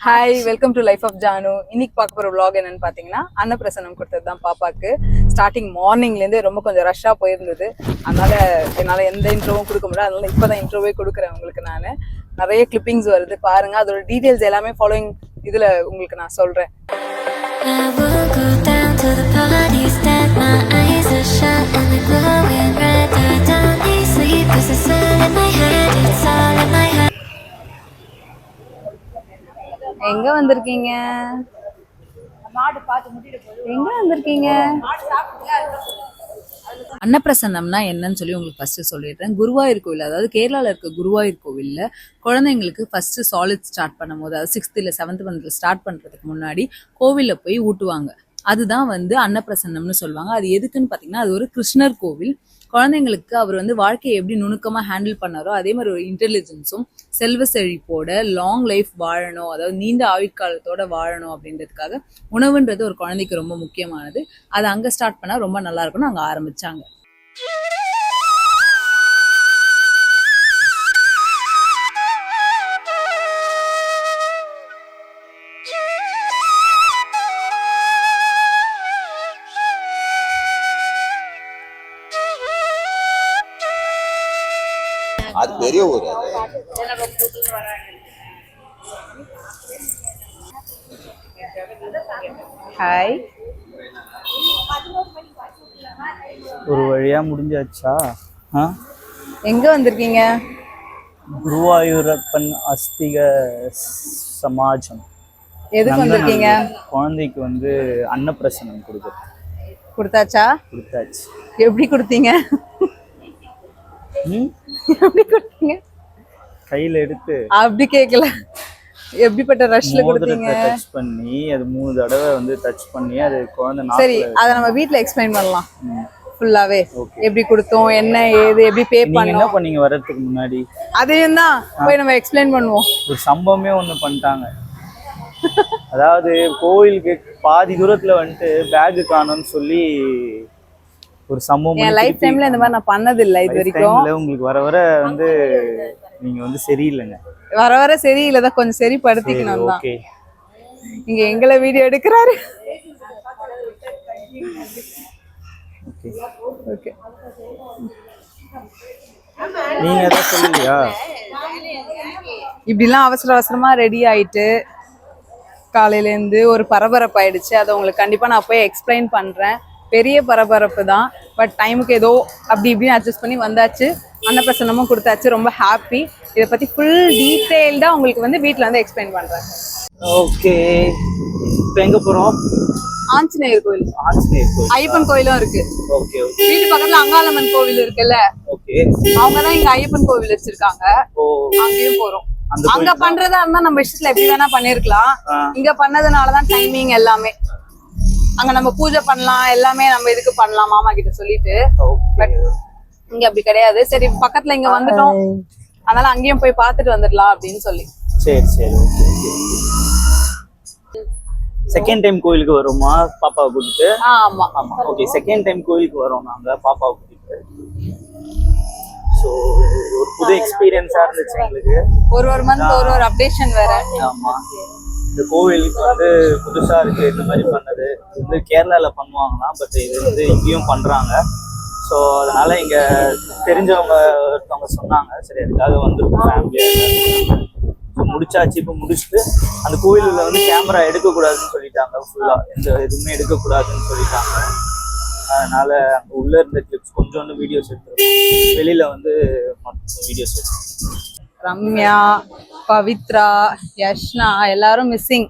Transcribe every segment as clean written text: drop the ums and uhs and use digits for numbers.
Hi, welcome to life of Janu. இன்னைக்கு பார்க்க போகிற vlog என்னன்னு பார்த்தீங்கன்னா அன்னப்பிரசனம் கொடுத்தது தான் பாப்பாவுக்கு. ஸ்டார்டிங் மார்னிங்லேருந்து ரொம்ப கொஞ்சம் ரஷ்ஷாக போயிருந்தது. அதனால் என்னால் எந்த இன்ட்ரோவும் கொடுக்க முடியல. அதனால இப்போ தான் இன்ட்ரோவே கொடுக்குறேன் உங்களுக்கு. நான் நிறைய கிளிப்பிங்ஸ் வருது பாருங்கள். அதோட டீட்டெயில்ஸ் எல்லாமே ஃபாலோயிங் இதில் உங்களுக்கு நான் சொல்கிறேன். எங்க வந்திருக்கீங்க? எங்க வந்திருக்கீங்க? அன்னப்பிரசன்னம்னா என்னன்னு சொல்லி உங்களுக்கு ஃபர்ஸ்ட் சொல்லிடுறேன். குருவாயூர் கோவில், அதாவது கேரளாவில் இருக்க குருவாயூர் கோவிலில் குழந்தைங்களுக்கு ஃபர்ஸ்ட் சாலிட் ஸ்டார்ட் பண்ணும் போது, அதாவது 6th இல்லை 7th மந்த்ல ஸ்டார்ட் பண்றதுக்கு முன்னாடி கோவிலில் போய் ஊட்டுவாங்க. அதுதான் அன்னப்பிரசன்னம்னு சொல்லுவாங்க. அது எதுக்குன்னு பார்த்தீங்கன்னா, அது ஒரு கிருஷ்ணர் கோவில். குழந்தைங்களுக்கு அவர் வாழ்க்கையை எப்படி நுணுக்கமா ஹேண்டில் பண்ணாரோ அதே மாதிரி ஒரு இன்டெலிஜென்ஸும் செல்வ செழிப்போட லாங் லைஃப் வாழணும், அதாவது நீண்ட ஆயுட்காலத்தோட வாழணும் அப்படின்றதுக்காக உணவுன்றது ஒரு குழந்தைக்கு ரொம்ப முக்கியமானது. அதை அங்க ஸ்டார்ட் பண்ணா ரொம்ப நல்லா இருக்கும்னு அங்க ஆரம்பிச்சாங்க. அது பெரிய ஊர். ஹாய், ஒரு வழியா முடிஞ்சாச்சா? எங்க வந்திருக்கீங்க? குருவாயூரப்பன் அஸ்திக சமாஜம். எதுக்கு வந்திருக்கீங்க? குழந்தைக்கு அன்னப்பிரசனம் கொடுத்தாச்சா? கொடுத்தாச்சு. எப்படி கொடுத்தீங்க? எப்படி கொடுத்தீங்க? கையில எடுத்து. அப்படி கேட்கல, எப்படிப்பட்ட ரஷ்ல கொடுத்தீங்க? டச் பண்ணி அது 3 தடவை டச் பண்ணி அது குழந்தை. சரி, அத நம்ம வீட்ல எக்ஸ்பிளைன் பண்ணலாம் ஃபுல்லாவே. எப்படி கொடுத்தோம், என்ன ஏது, எப்படி பே பண்ணோம். என்ன பண்ணீங்க வரதுக்கு முன்னாடி? அதையும் தான் போய் நம்ம எக்ஸ்பிளைன் பண்ணுவோம். ஒரு சம்பவமே ஒண்ணு பண்ணிட்டாங்க. அதாவது கோயிலுக்கு பாதி தூரத்துல பேக் காணோம்னு சொல்லி ஒரு சம்பவம். என் லைஃப் டைம்ல இந்த மாதிரி நான் பண்ணது இல்ல இது வரைக்கும். உங்களுக்கு வர வர நீங்க சரியில்லைங்க. வர வர சரியில்லைதான், கொஞ்சம் சரிப்படுத்திக்கணும் தான். இங்க எங்களை வீடியோ எடுக்கிறாரு. ஓகே, நீங்க எதை சொல்லலையா? இப்படிலாம் அவசர அவசரமா ரெடி ஆயிட்டு காலையில இருந்து ஒரு பரபரப்பு ஆயிடுச்சு. அதை உங்களுக்கு கண்டிப்பா நான் போய் எக்ஸ்பிளைன் பண்றேன். பெரிய பரபரப்பு தான், பட் டைமுக்கு ஏதோ அப்படி இப்படின்னு அட்ஜஸ்ட் பண்ணி வந்தாச்சு. அன்னப்பிரசன்னமும் கொடுத்தாச்சு. ரொம்ப ஹாப்பி. இதை பத்தி ஃபுல் டீட்டெயில்டா உங்களுக்கு வீட்டில் எக்ஸ்பிளைன் பண்றேன். ஓகே, இப்போ எங்க போறோம்? ஆஞ்சநேயர் கோவில். ஆஞ்சநேயர் கோவில், ஐயப்பன் கோயிலும் இருக்கு. ஓகே. வீட்டு பக்கத்துல அங்காளம்மன் கோவில் இருக்குல்ல, ஓகே. அவங்கதான் இங்க ஐயப்பன் கோவில் வச்சிருக்காங்க. அங்கேயும் போறோம். அங்க பண்றதா இருந்தா நம்ம இஷ்டத்துல எப்படி வேணா பண்ணிருக்கலாம். இங்க பண்ணதுனாலதான் டைமிங் எல்லாமே. அங்க நம்ம பூஜை பண்ணலாம், எல்லாமே நம்ம இதுக்கு பண்ணலாம் மாமா கிட்ட சொல்லிட்டு. இங்க அப்படி கிடையாது. சரி, பக்கத்துல இங்க வந்துட்டோம், அதனால அங்கேயும் போய் பாத்துட்டு வந்துடலாம் அப்படின்னு சொல்லி. சரி சரி. செகண்ட் டைம் கோயிலுக்கு வரோமா பாப்பாவை கூட்டிட்டு? ஆமா ஆமா. ஓகே, செகண்ட் டைம் கோயிலுக்கு வரோம் நாங்க பாப்பாவை கூட்டிட்டு. சோ ஒரு புது எக்ஸ்பீரியன்ஸா இருந்துச்சு எங்களுக்கு. ஒரு மந்த் ஒரு அப்டேஷன் வேற. ஆமா, இந்த கோவிலுக்கு புதுசா இருக்கு இந்த மாதிரி பண்ணது. கேரளால பண்ணுவாங்களாம், பட் இது இங்கேயும் பண்றாங்க. ஸோ அதனால இங்க தெரிஞ்சவங்க ஒருத்தவங்க சொன்னாங்க, சரி அதுக்காக வந்திருக்கோம் ஃபேமிலியாக. முடிச்சாச்சு. இப்போ முடிச்சுட்டு அந்த கோயிலில் கேமரா எடுக்கக்கூடாதுன்னு சொல்லிட்டாங்க. ஃபுல்லா எந்த எதுவுமே எடுக்கக்கூடாதுன்னு சொல்லிட்டாங்க. அதனால அங்கே உள்ள இருந்த கிளிப்ஸ் கொஞ்சம் வீடியோஸ் எடுத்துருக்கோம், வெளியில மொத்தம் வீடியோஸ் எடுத்துருக்கோம். ரம்யா, பவித்ரா, யஷ்னா எல்லாரும் மிஸ்ஸிங்.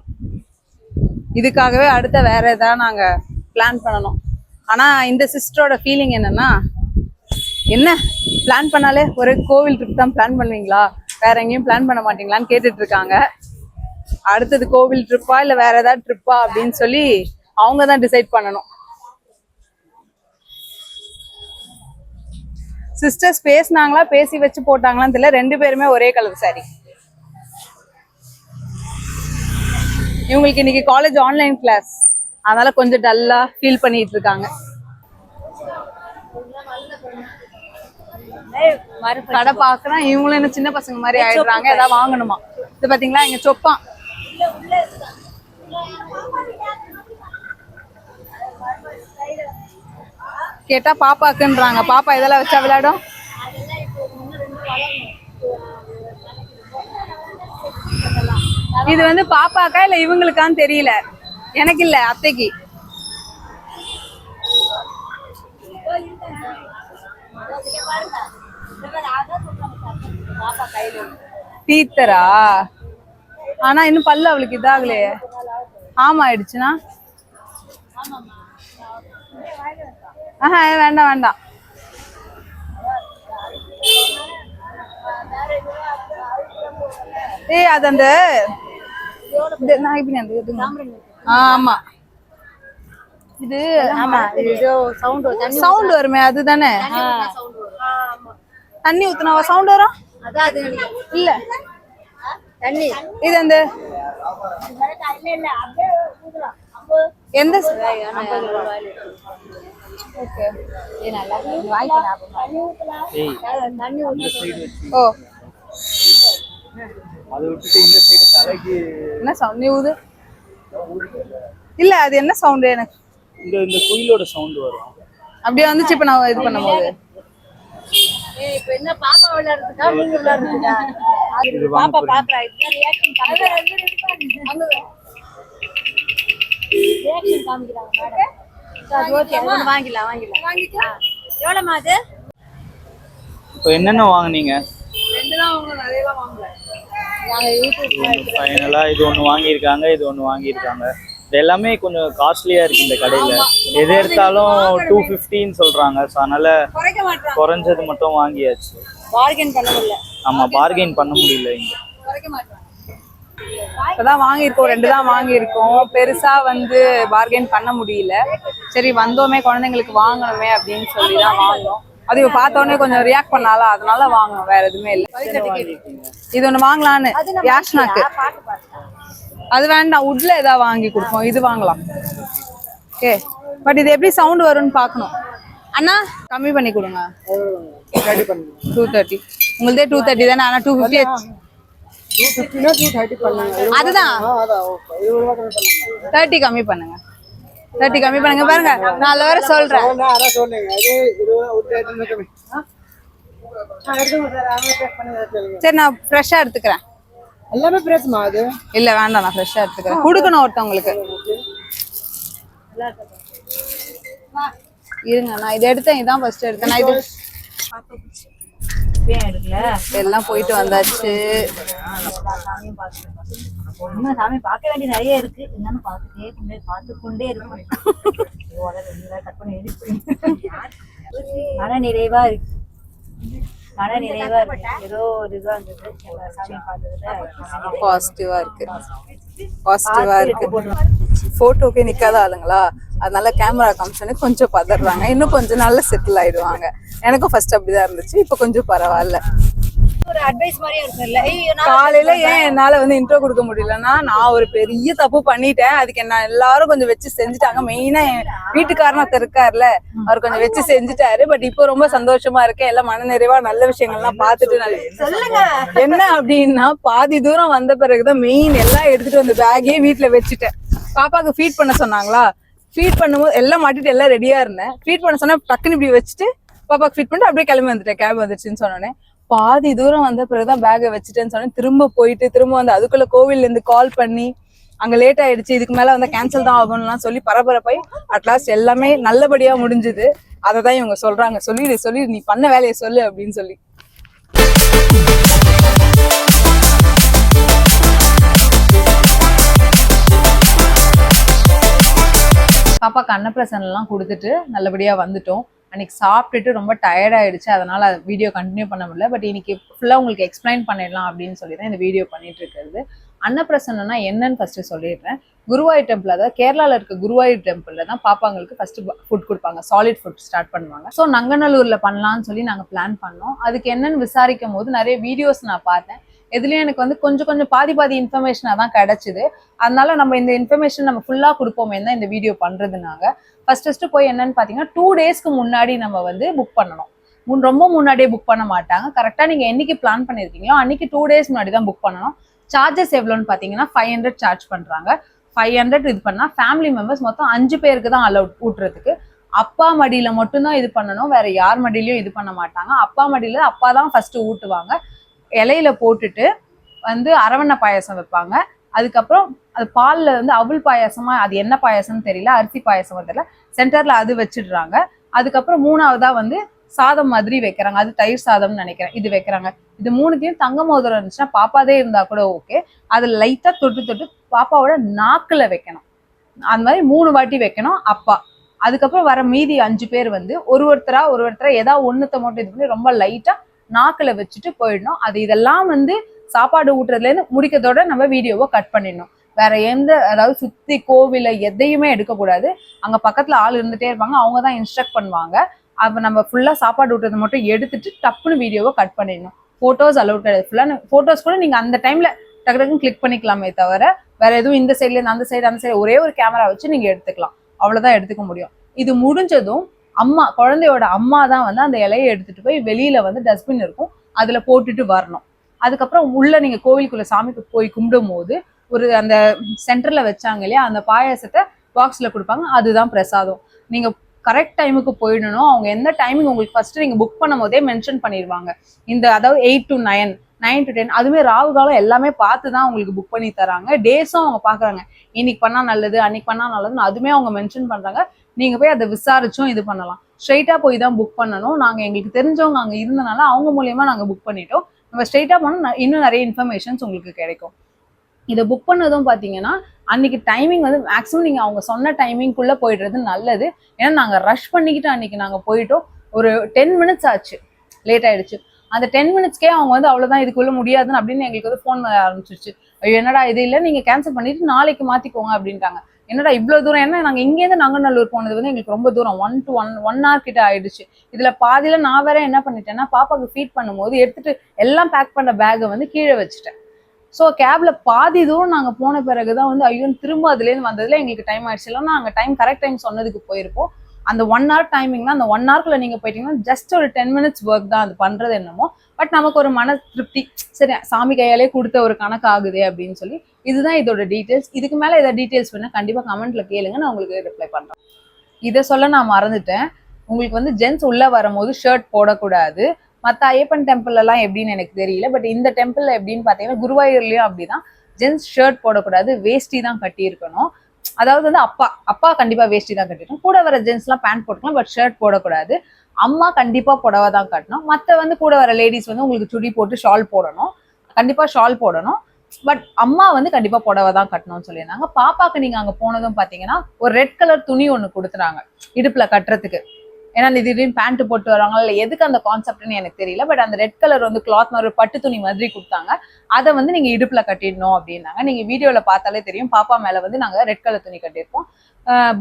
இதுக்காகவே அடுத்த வேற ஏதாவது நாங்க பிளான் பண்ணணும். ஆனா இந்த சிஸ்டரோட ஃபீலிங் என்னன்னா, என்ன பிளான் பண்ணாலே ஒரு கோவில் ட்ரிப் தான் பிளான் பண்ணுவீங்களா, வேற எங்கேயும் பிளான் பண்ண மாட்டீங்களான்னு கேட்டுட்டு இருக்காங்க. அடுத்தது கோவில் ட்ரிப்பா இல்ல வேற ஏதாவது ட்ரிப்பா அப்படின்னு சொல்லி அவங்க தான் டிசைட் பண்ணணும். சிஸ்டர்ஸ் பேசினாங்களா, பேசி வச்சு போட்டாங்களான்னு தெரியல. 2 பேருமே ஒரே கலர் சாரி. இவங்களுக்கு இன்னைக்கு காலேஜ் ஆன்லைன் கிளாஸ், அதனால கொஞ்சம் டல்லா ஃபீல் பண்ணிட்டு இருக்காங்க. கடை பாக்குறேன், இவங்களும் என்ன சின்ன பசங்க மாதிரி ஆயிடுறாங்க. ஏதாவது வாங்கணுமா? இது பாத்தீங்களா, எங்க சொப்பான் கேட்டா பாப்பாக்குன்றாங்க. பாப்பா இதெல்லாம் வச்சா விளையாடும். இது வந்து பாப்பாக்கா இல்ல இவங்களுக்கான்னு தெரியல. எனக்கு இல்ல, அத்தைக்கு. டீத்தரா? ஆனா இன்னும் பல்லு அவளுக்கு இதாகலையே. ஆமா ஆயிடுச்சுன்னா வேண்டாம் வேண்டாம். அது அந்த ஆமா இது சவுண்ட் வருமே அதுதானே. தண்ணி ஊத்துனாவா சவுண்ட் வரும்? இல்ல இது அந்த எந்த ஓகே ஓ என்ன சவுண்ட் நீ ஊது? இல்ல அது என்ன சவுண்ட்? எனக்கு இந்த குயிலோட சவுண்ட் வரும். அப்படியே வந்துச்சு இப்ப நான் இது பண்ணும்போது. இப்ப என்ன பாப்பா விளையாடுறதுக்கா நீங்க விளையாடுறதுக்கா? பாப்பா பாக்குறா. ரியாக்ஷன் காமிக்கிறாங்க மேடம். சரி ஓகே வாங்கிடலாம் வாங்கிக்கலாம். எவ்வளவுமா அது? இப்போ என்னென்ன வாங்குனீங்க? ரெண்டு தான் வாங்கணும், நிறையலாம் வாங்கல. ஃபைனலா இது ஒன்று வாங்கியிருக்காங்க, இது ஒன்று வாங்கியிருக்காங்க. இது எல்லாமே கொஞ்சம் காஸ்ட்லியா இருக்கு இந்த கடையில. எது எடுத்தாலும் 250 சொல்றாங்க. ஸோ அதனால குறைஞ்சது மட்டும் வாங்கியாச்சு. பார்கெயின் பண்ண முடியல. ஆமா, பார்கெயின் பண்ண முடியல இங்க. இப்பதான் வாங்கியிருக்கோம், ரெண்டு தான் வாங்கியிருக்கோம். பெருசா வந்து பார்கெயின் பண்ண முடியல. சரி வந்தோமே குழந்தைங்களுக்கு வாங்கணுமே அப்படின்னு சொல்லி தான் வாங்கினோம். அது இவ பார்த்தோன்னே கொஞ்சம் ரியாக்ட் பண்ணால, அதனால வாங்கணும், வேற எதுவுமே இல்லை. இது ஒண்ணு வாங்கலான்னு யாஷ்னாக்கு. அது வேண்டாம், உட்ல ஏதாவது வாங்கி கொடுப்போம். இது வாங்கலாம். ஓகே, பட் இது எப்படி சவுண்ட் வரும்னு பார்க்கணும். அண்ணா கம்மி பண்ணி கொடுங்க. 230 உங்களுதே 230 தானே. ஆனா 250 அதுதான் 30 கம்மி பண்ணுங்க. 30 கம்மி பண்ணுங்க. பாருங்க நான் அதில் வேற சொல்றேன். சரி நான் ஃப்ரெஷ்ஷா எடுத்துக்கிறேன். எல்லாமே பிரேஸ்மா அது? இல்ல வேண்டாம், நான் ஃப்ரெஷ்ஷா எடுத்துக்கிறேன். கொடுக்கணும் ஒருத்தவங்களுக்கு. இருங்க நான் இதை எடுத்தேன். இதான் ஃபர்ஸ்ட் எடுத்தேன் நான். இது எல்லாம் போயிட்டு வந்தாச்சு. சாமி பார்க்க வேண்டிய நிறைய இருக்கு. என்னன்னு பார்த்துக்கொண்டே இருக்கும். மன நிறைவா இருக்கு. மன நிறைவா இருக்கு. ஏதோ ஒரு இதுவா இருந்தது சாமி பார்த்ததுல. பாசிட்டிவா இருக்கு, பாசிட்டிவா இருக்கு. போட்டோக்கே நிக்காத ஆளுங்களா, அதனால கேமரா காமிச்சோன்னே கொஞ்சம் பதறாங்க. இன்னும் கொஞ்ச நாள்ல செட்டில் ஆயிடுவாங்க. எனக்கும் ஃபர்ஸ்ட் அப்படிதான் இருந்துச்சு, இப்ப கொஞ்சம் பரவாயில்ல. ஒரு அட்வைஸ் மாதிரியே இருக்குல்ல. காலையில ஏன் என்னால வந்து இன்ட்ரோ கொடுக்க முடியலன்னா, நான் ஒரு பெரிய தப்பு பண்ணிட்டேன். அதுக்கு என்ன எல்லாரும் கொஞ்சம் வச்சு செஞ்சுட்டாங்க. மெயினா என் வீட்டுக்காரன் ஒருத்தர் இருக்காருல்ல, அவர் கொஞ்சம் வச்சு செஞ்சுட்டாரு. பட் இப்போ ரொம்ப சந்தோஷமா இருக்கேன். எல்லாம் மன நிறைவா நல்ல விஷயங்கள்லாம் பார்த்துட்டு. சொல்லுங்க என்ன அப்படின்னா, பாதி தூரம் வந்த பிறகுதான் மெயின் எல்லாம் எடுத்துட்டு வந்து பேக்கே வீட்டுல வச்சுட்டேன். பாப்பாக்கு ஃபீட் பண்ண சொன்னாங்களா, ஃபீட் பண்ணும்போது எல்லாம் மாட்டிட்டு எல்லாம் ரெடியா இருந்தேன். ஃபீட் பண்ண சொன்னா டக்குன்னு இப்படி வச்சுட்டு பாப்பாக்கு ஃபீட் பண்ணிட்டு அப்படியே கிளம்பி வந்துட்டேன். கேப் வந்துருச்சுன்னு சொன்னோன்னே பாதி தூரம் வந்த பிறகுதான் பேக்கை வச்சுட்டேன்னு சொன்னேன். திரும்ப போயிட்டு திரும்ப வந்து அதுக்குள்ள கோவில்ல இருந்து கால் பண்ணி அங்க லேட் ஆயிடுச்சு, இதுக்கு மேல வந்து கேன்சல் தான் ஆகும்லாம் சொல்லி பரபரப்பாய் அட்லாஸ்ட் எல்லாமே நல்லபடியா முடிஞ்சுது. அதை தான் இவங்க சொல்றாங்க, சொல்லி நீ பண்ண வேலையை சொல்லு அப்படின்னு சொல்லி. பாப்பாக்கு அன்னப்பிரசன்னம் எல்லாம் கொடுத்துட்டு நல்லபடியா வந்துட்டோம். அன்னைக்கு சாப்பிட்டுட்டு ரொம்ப டயர்ட் ஆயிடுச்சு, அதனால வீடியோ கண்டினியூ பண்ண முடியல. பட் இன்னைக்கு ஃபுல்லா உங்களுக்கு எக்ஸ்பிளைன் பண்ணிடலாம் அப்படின்னு சொல்லி தான் இந்த வீடியோ பண்ணிட்டு இருக்கிறது. அன்னப்பிரசன்னம்னா என்னன்னு ஃபர்ஸ்ட் சொல்லிடுறேன். குருவாயூர் டெம்பிள், அதாவது கேரளால இருக்க குருவாயூர் டெம்பிள்ல தான் பாப்பாங்களுக்கு ஃபர்ஸ்ட் ஃபுட் கொடுப்பாங்க, சாலிட் ஃபுட் ஸ்டார்ட் பண்ணுவாங்க. ஸோ நங்கநல்லூர்ல பண்ணலாம்னு சொல்லி நாங்கள் பிளான் பண்ணோம். அதுக்கு என்னன்னு விசாரிக்கும் போது நிறைய வீடியோஸ் நான் பார்த்தேன். இதுலயும் எனக்கு வந்து கொஞ்சம் பாதி இன்ஃபர்மேஷனா தான் கிடைச்சிது. அதனால நம்ம இந்த இன்ஃபர்மேஷன் நம்ம ஃபுல்லா கொடுப்போமே தான் இந்த வீடியோ பண்றதுனாங்க. ஃபர்ஸ்ட் போய் என்னன்னு பாத்தீங்கன்னா 2 டேஸ்க்கு முன்னாடி நம்ம வந்து புக் பண்ணணும். ரொம்ப முன்னாடியே புக் பண்ண மாட்டாங்க. கரெக்டா நீங்க என்னைக்கு பிளான் பண்ணிருக்கீங்களோ அன்னைக்கு 2 டேஸ் முன்னாடி தான் புக் பண்ணணும். சார்ஜஸ் எவ்வளோன்னு பார்த்தீங்கன்னா 500 சார்ஜ் பண்ணுறாங்க. 500 இது பண்ணால் ஃபேமிலி மெம்பர்ஸ் மொத்தம் 5 பேருக்கு தான் அலௌட் ஊட்டுறதுக்கு. அப்பா மடியில் மட்டும்தான் இது பண்ணணும், வேற யார் மடியிலையும் இது பண்ண மாட்டாங்க. அப்பா மடியில் அப்பா தான் ஃபர்ஸ்ட் ஊட்டுவாங்க. இலையில போட்டுட்டு வந்து அரவணை பாயாசம் வைப்பாங்க. அதுக்கப்புறம் அது பாலில் வந்து அவுள் பாயாசமா, அது என்ன பாயாசம்னு தெரியல, அரிசி பாயாசம் தெரியல, சென்டர்ல அது வச்சிடுறாங்க. அதுக்கப்புறம் 3ஆவதா வந்து சாதம் மாதிரி வைக்கிறாங்க, அது தயிர் சாதம்னு நினைக்கிறேன், இது வைக்கிறாங்க. இது 3த்தையும் தங்க மோதிரம் இருந்துச்சுன்னா பாப்பாதே இருந்தா கூட ஓகே, அது லைட்டா தொட்டு தொட்டு பாப்பாவோட நாக்குல வைக்கணும். அந்த மாதிரி 3 வாட்டி வைக்கணும் அப்பா. அதுக்கப்புறம் வர மீதி 5 பேர் வந்து ஒருத்தரா ஏதாவது ஒண்ணுத்த மட்டும் இது பண்ணி ரொம்ப லைட்டா நாக்குல வச்சுட்டு போயிடணும். அது இதெல்லாம் வந்து சாப்பாடு ஊட்டுறதுல இருந்து முடிக்கிறதோட நம்ம வீடியோவை கட் பண்ணிடணும். வேற எந்த, அதாவது சுத்தி கோவில எதையுமே எடுக்கக்கூடாது. அங்க பக்கத்துல ஆள் இருந்துட்டே இருப்பாங்க, அவங்க தான் இன்ஸ்ட்ரக்ட் பண்ணுவாங்க. அப்ப நம்ம ஃபுல்லா சாப்பாடு ஊட்டுறது மட்டும் எடுத்துட்டு டப்புன்னு வீடியோவை கட் பண்ணிடணும். போட்டோஸ் அலௌட் கிடையாது. ஃபுல்லா போட்டோஸ் கூட நீங்க அந்த டைம்ல டக்கு டக்குன்னு கிளிக் பண்ணிக்கலாமே தவிர வேற எதுவும் இந்த சைட்ல இருந்து அந்த சைடு ஒரே ஒரு கேமரா வச்சு நீங்க எடுத்துக்கலாம், அவ்வளவுதான் எடுத்துக்க முடியும். இது முடிஞ்சதும் அம்மா, குழந்தையோட அம்மா தான் வந்து அந்த இலையை எடுத்துட்டு போய் வெளியில வந்து டஸ்ட்பின் இருக்கும், அதுல போட்டுட்டு வரணும். அதுக்கப்புறம் உள்ள நீங்க கோவிலுக்குள்ள சாமிக்கு போய் கும்பிடும் போது ஒரு அந்த சென்டர்ல வச்சாங்க இல்லையா, அந்த பாயாசத்தை பாக்ஸ்ல கொடுப்பாங்க, அதுதான் பிரசாதம். நீங்க கரெக்ட் டைமுக்கு போயிடணும். அவங்க எந்த டைமிங் உங்களுக்கு ஃபர்ஸ்ட் நீங்க புக் பண்ணும் போதே மென்ஷன் பண்ணிடுவாங்க. இந்த அதாவது 8 to 9, 9 to 10, அதுவுமே ராகு காலம் எல்லாமே பார்த்து தான் உங்களுக்கு புக் பண்ணி தராங்க. டேஸும் அவங்க பாக்குறாங்க, இன்னைக்கு பண்ணா நல்லது அன்னைக்கு பண்ணா நல்லதுன்னு அதுவுமே அவங்க மென்ஷன் பண்றாங்க. நீங்க போய் அதை விசாரிச்சும் இது பண்ணலாம். ஸ்ட்ரெயிட்டா போய் தான் புக் பண்ணணும். நாங்க எங்களுக்கு தெரிஞ்சவங்க அங்க இருந்தனால அவங்க மூலியமா நாங்க புக் பண்ணிட்டோம். நம்ம ஸ்ட்ரெயிட்டா போனா இன்னும் நிறைய இன்ஃபர்மேஷன்ஸ் உங்களுக்கு கிடைக்கும். இதை புக் பண்ணதும் பார்த்தீங்கன்னா அன்னைக்கு டைமிங் வந்து மேக்ஸிமம் நீங்கள் அவங்க சொன்ன டைமிங்குள்ளே போயிடுறது நல்லது. ஏன்னா நாங்கள் ரஷ் பண்ணிக்கிட்டு அன்னைக்கு நாங்கள் போயிட்டோம். ஒரு 10 minutes ஆச்சு, லேட் ஆயிடுச்சு. அந்த 10 minutesக்கே அவங்க வந்து அவ்வளோதான், இதுக்குள்ள முடியாதுன்னு அப்படின்னு எங்களுக்கு வந்து ஃபோன் பண்ண ஆரம்பிச்சிருச்சு. ஐயோ என்னடா இது, இல்லை நீங்கள் கேன்சல் பண்ணிட்டு நாளைக்கு மாற்றிக்கோங்க அப்படின்ட்டாங்க. என்னடா இவ்வளோ தூரம், ஏன்னா நாங்கள் இங்கேருந்து நங்கநல்லூர் போனது வந்து எங்களுக்கு ரொம்ப தூரம், 1 hour கிட்ட ஆயிடுச்சு. இதில் பாதியில் நான் வேற என்ன பண்ணிட்டேன்னா, பாப்பாவுக்கு ஃபீட் பண்ணும்போது எடுத்துட்டு எல்லாம் பேக் பண்ண பேக்கை வந்து கீழே வச்சுட்டேன். ஸோ கேப்ல பாதி தூரம் நாங்கள் போன பிறகுதான் வந்து ஐயோ திரும்ப அதுலேருந்து வந்ததுல எங்களுக்கு டைம் ஆயிடுச்சு. இல்லைன்னா நாங்கள் கரெக்ட் டைம் சொன்னதுக்கு போயிருப்போம். அந்த 1 hour டைமிங்னா அந்த 1 hourக்குள்ள நீங்கள் போயிட்டீங்கன்னா ஜஸ்ட் ஒரு 10 minutes ஒர்க் தான் அது பண்ணுறது என்னமோ. பட் நமக்கு ஒரு மன திருப்தி, சரி சாமி கையாலே கொடுத்த ஒரு கணக்கு ஆகுது அப்படின்னு சொல்லி. இதுதான் இதோட டீட்டெயில்ஸ். இதுக்கு மேலே ஏதாவது டீட்டெயில்ஸ் வேணா கண்டிப்பாக கமெண்ட்ல கேளுங்க, நான் உங்களுக்கு ரிப்ளை பண்ணுறேன். இதை சொல்ல நான் மறந்துட்டேன், உங்களுக்கு வந்து ஜென்ஸ் உள்ள வரும்போது ஷர்ட் போடக்கூடாது. மற்ற ஐயப்பன் டெம்பிள் எல்லாம் எப்படின்னு எனக்கு தெரியல, பட் இந்த டெம்பிள் எப்படின்னு பார்த்தீங்கன்னா குருவாயூர்லயும் அப்படிதான். ஜென்ஸ் ஷர்ட் போடக்கூடாது, வேஷ்டி தான் கட்டியிருக்கணும். அதாவது வந்து அப்பா கண்டிப்பா வேஷ்டி தான் கட்டிருக்கணும். கூட வர ஜென்ஸ் எல்லாம் பேண்ட் போட்டுக்கலாம், பட் ஷர்ட் போடக்கூடாது. அம்மா கண்டிப்பா புடவை தான் கட்டணும். மற்ற வந்து கூட வர லேடிஸ் வந்து உங்களுக்கு சுடி போட்டு ஷால் போடணும், கண்டிப்பா ஷால் போடணும். பட் அம்மா வந்து கண்டிப்பா புடவை தான் கட்டணும்னு சொல்லியிருந்தாங்க. பாப்பாக்கு நீங்க அங்க போனதும் பாத்தீங்கன்னா ஒரு ரெட் கலர் துணி ஒண்ணு கொடுத்துறாங்க இடுப்புல கட்டுறதுக்கு. ஏன்னா திடீர்னு பேண்ட் போட்டு வராங்க, இல்லை எதுக்கு அந்த கான்செப்ட்னு எனக்கு தெரியல. பட் அந்த ரெட் கலர் வந்து கிளாத் மாதிரி பட்டு துணி மாதிரி கொடுத்தாங்க, அதை வந்து நீங்க இடுப்புல கட்டிடணும் அப்படின்னாங்க. நீங்க வீடியோல பார்த்தாலே தெரியும், பாப்பா மேல வந்து நாங்க ரெட் கலர் துணி கட்டியிருப்போம்.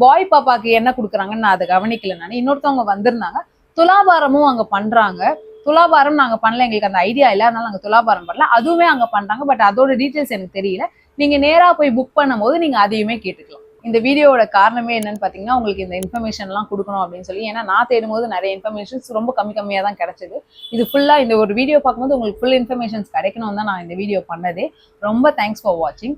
பாய் பாப்பாக்கு என்ன கொடுக்குறாங்கன்னு நான் அதை கவனிக்கல. நான் இன்னொருத்தவங்க வந்திருந்தாங்க, துலாபாரமும் அங்க பண்றாங்க. துலாபாரம் நாங்க பண்ணல, எங்களுக்கு அந்த ஐடியா இல்லை, அதனால நாங்க துலாபாரம் பண்ணல. அதுவுமே அங்க பண்றாங்க, பட் அதோட டீட்டெயில்ஸ் எனக்கு தெரியல. நீங்க நேரா போய் புக் பண்ணும் போது நீங்க அதையுமே கேட்டுக்கலாம். இந்த வீடியோவோட காரணமே என்னன்னு பாத்தீங்கன்னா, உங்களுக்கு இந்த இன்ஃபர்மேஷன் எல்லாம் கொடுக்கணும் அப்படின்னு சொல்லி. ஏன்னா நான் தேடும் போது நிறைய இன்ஃபர்மேஷன்ஸ் ரொம்ப கம்மியா தான் கிடைச்சது. இது ஃபுல்லா இந்த ஒரு வீடியோ பார்க்கும்போது உங்களுக்கு ஃபுல் இன்ஃபர்மேஷன்ஸ் கிடைக்கணும் தான் நான் இந்த வீடியோ பண்ணதே. ரொம்ப தேங்க்ஸ் ஃபார் வாட்சிங்.